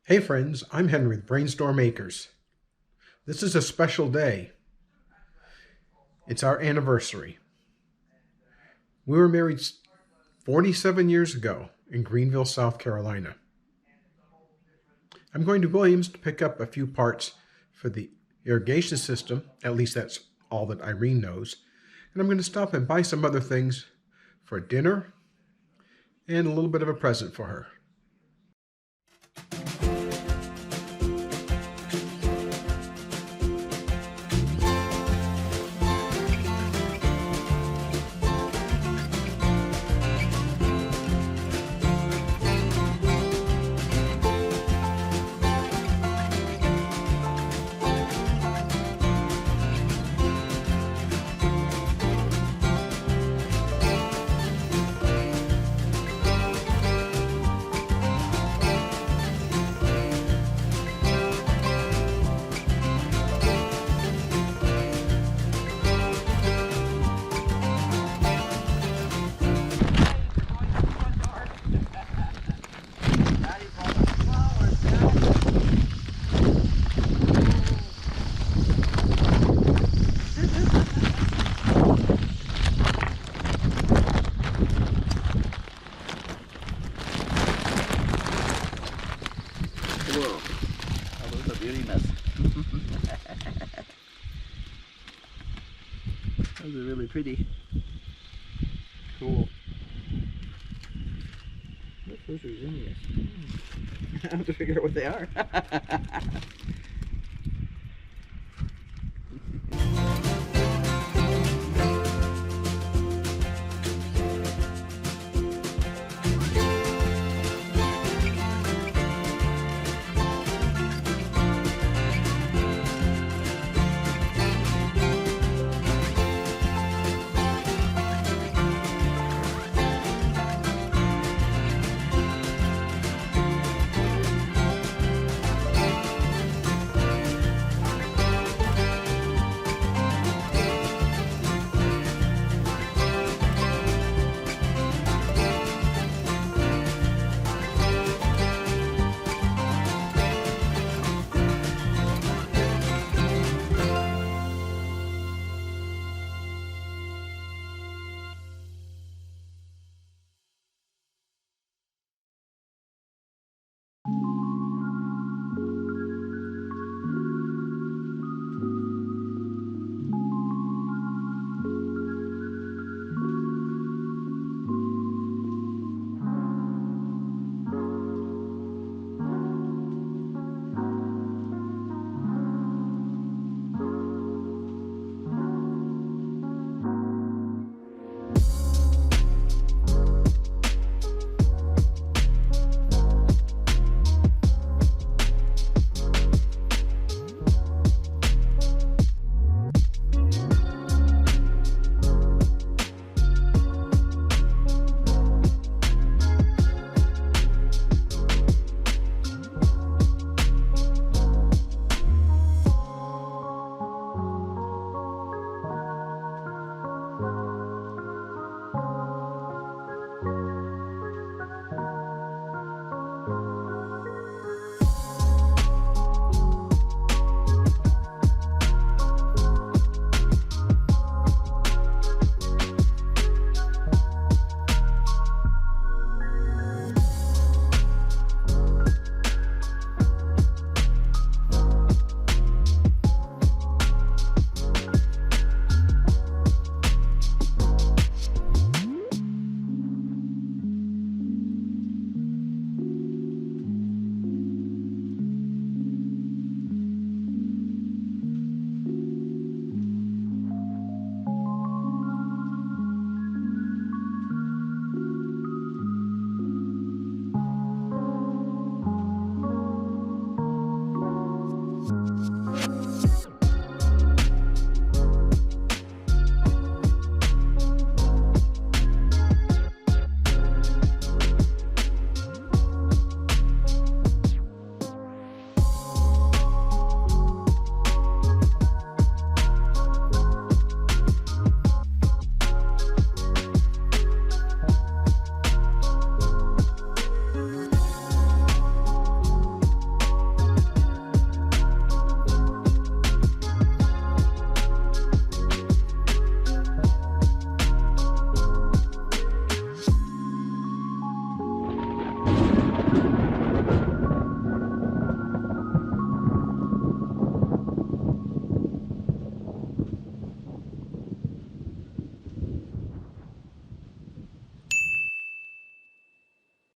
Hey friends, I'm Henry with BrainStormAcres. This is a special day. It's our anniversary. We were married 47 years ago in Greenville, South Carolina. I'm going to Williams to pick up a few parts for the irrigation system, at least that's all that Irene knows, and I'm going to stop and buy some other things for dinner and a little bit of a present for her. Whoa, oh, those are beautiness. Those are really pretty. Cool. Those are zinnias. I have to figure out what they are.